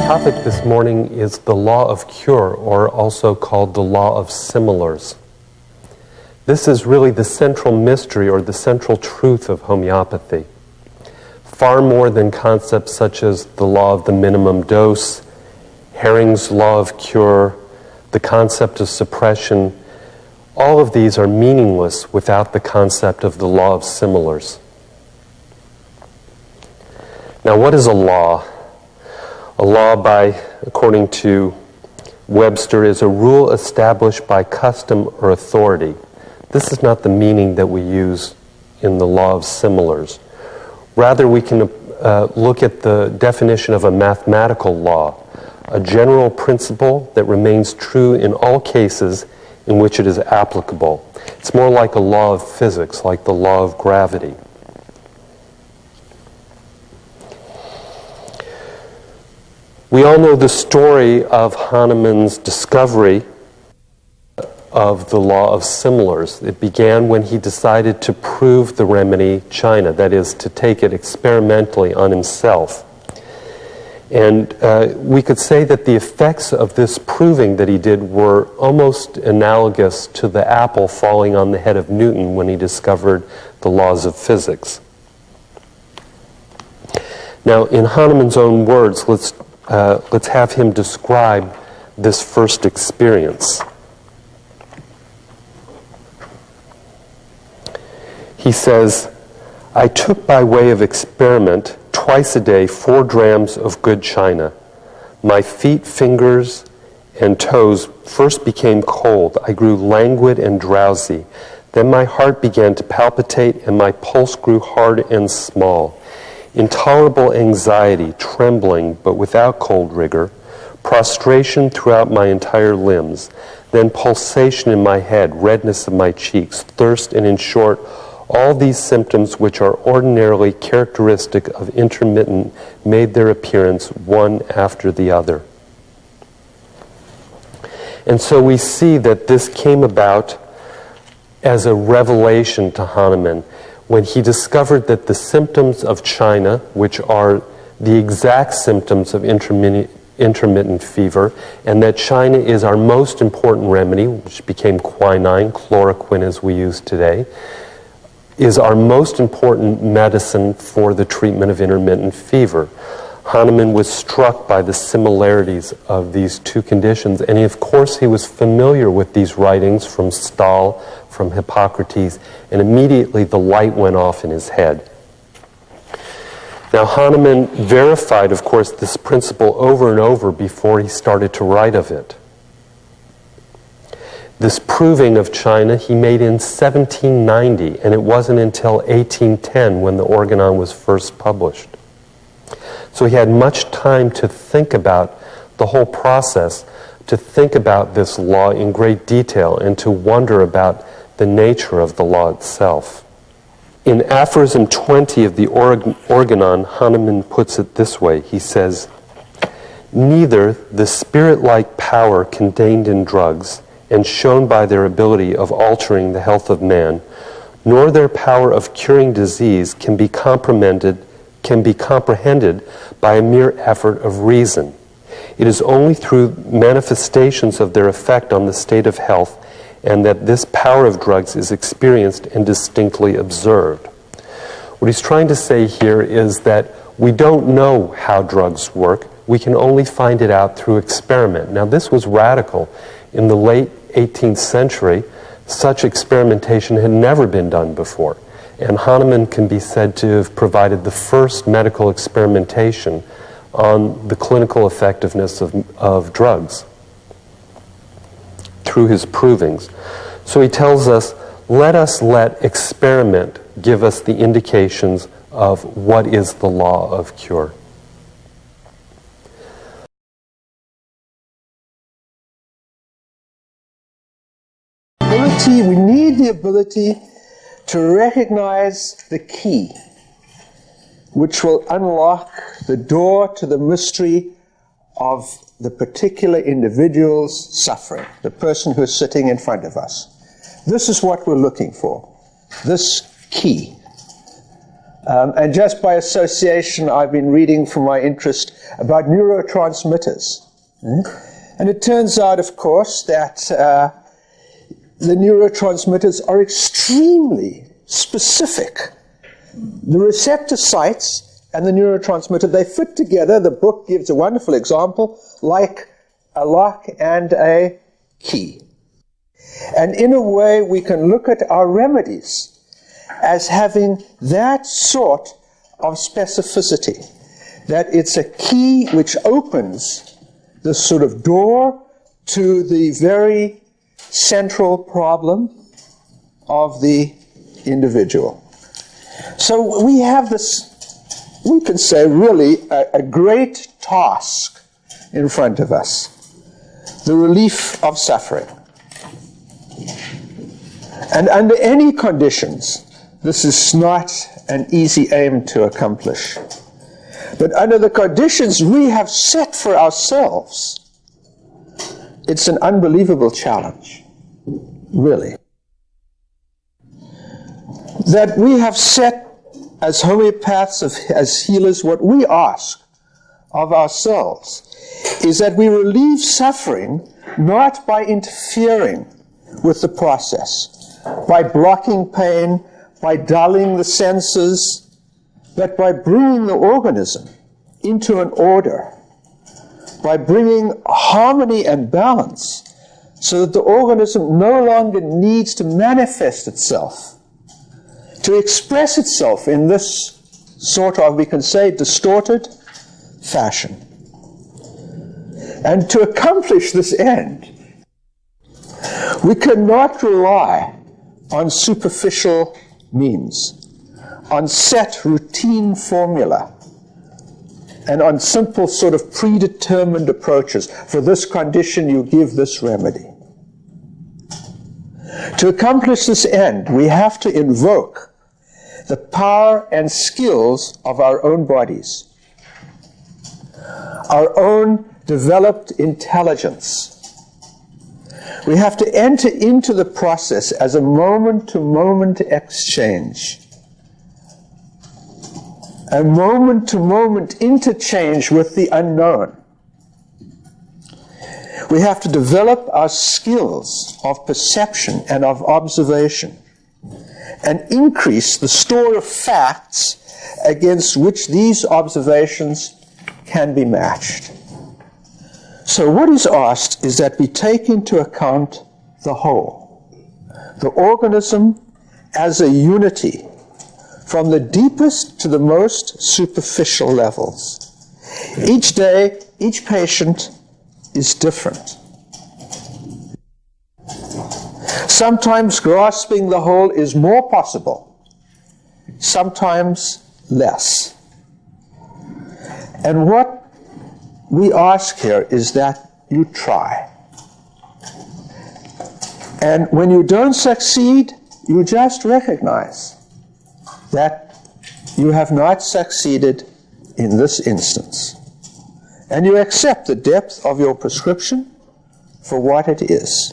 topic this morning is the law of cure, or also called the law of similars. This is really the central mystery or the central truth of homeopathy. Far more than concepts such as the law of the minimum dose, Herring's law of cure, the concept of suppression, all of these are meaningless without the concept of the law of similars. Now, what is a law? A law, according to Webster, is a rule established by custom or authority. This is not the meaning that we use in the law of similars. Rather, we can look at the definition of a mathematical law, a general principle that remains true in all cases in which it is applicable. It's more like a law of physics, like the law of gravity. We all know the story of Hahnemann's discovery of the law of similars. It began when he decided to prove the remedy China, that is, to take it experimentally on himself. And we could say that the effects of this proving that he did were almost analogous to the apple falling on the head of Newton when he discovered the laws of physics. Now, in Hahnemann's own words, let's have him describe this first experience. He says, "I took by way of experiment twice a day 4 drams of good china. My feet, fingers, and toes first became cold. I grew languid and drowsy. Then my heart began to palpitate and my pulse grew hard and small. Intolerable anxiety, trembling, but without cold rigor, prostration throughout my entire limbs, then pulsation in my head, redness of my cheeks, thirst, and in short, all these symptoms which are ordinarily characteristic of intermittent made their appearance one after the other." And so we see that this came about as a revelation to Hahnemann when he discovered that the symptoms of China, which are the exact symptoms of intermittent fever, and that China is our most important remedy, which became quinine, chloroquine as we use today, is our most important medicine for the treatment of intermittent fever. Hahnemann was struck by the similarities of these two conditions, and of course he was familiar with these writings from Stahl, from Hippocrates, and immediately the light went off in his head. Now, Hahnemann verified, of course, this principle over and over before he started to write of it. This proving of China he made in 1790, and it wasn't until 1810 when the Organon was first published. So he had much time to think about the whole process, to think about this law in great detail, and to wonder about the nature of the law itself. In aphorism 20 of the Organon, Hahnemann puts it this way. He says, "Neither the spirit-like power contained in drugs and shown by their ability of altering the health of man, nor their power of curing disease can be comprehended by a mere effort of reason. It is only through manifestations of their effect on the state of health and that this power of drugs is experienced and distinctly observed." What he's trying to say here is that we don't know how drugs work. We can only find it out through experiment. Now, this was radical. In the late 18th century, such experimentation had never been done before. And Hahnemann can be said to have provided the first medical experimentation on the clinical effectiveness of drugs through his provings. So he tells us, let experiment give us the indications of what is the law of cure. We need the ability to recognize the key which will unlock the door to the mystery of the particular individual's suffering, the person who is sitting in front of us. This is what we're looking for, this key. And just by association, I've been reading from my interest about neurotransmitters. And it turns out, of course, that the neurotransmitters are extremely specific. The receptor sites and the neurotransmitter, they fit together. The book gives a wonderful example, like a lock and a key. And in a way, we can look at our remedies as having that sort of specificity, that it's a key which opens the sort of door to the very central problem of the individual. So we have this, we can say really a great task in front of us, the relief of suffering. And under any conditions, this is not an easy aim to accomplish. But under the conditions we have set for ourselves, it's an unbelievable challenge, really. That we have set as homeopaths, as healers, what we ask of ourselves is that we relieve suffering not by interfering with the process, by blocking pain, by dulling the senses, but by bringing the organism into an order, by bringing harmony and balance, so that the organism no longer needs to manifest itself, to express itself in this sort of, we can say, distorted fashion. And to accomplish this end, we cannot rely on superficial means, on set routine formula, and on simple sort of predetermined approaches. For this condition, you give this remedy. To accomplish this end, we have to invoke the power and skills of our own bodies, our own developed intelligence. We have to enter into the process as a moment-to-moment exchange, a moment-to-moment interchange with the unknown. We have to develop our skills of perception and of observation and increase the store of facts against which these observations can be matched. So what is asked is that we take into account the whole, the organism as a unity, from the deepest to the most superficial levels. Each day, each patient is different. Sometimes grasping the whole is more possible, sometimes less. And what we ask here is that you try. And when you don't succeed, you just recognize that you have not succeeded in this instance. And you accept the depth of your prescription for what it is.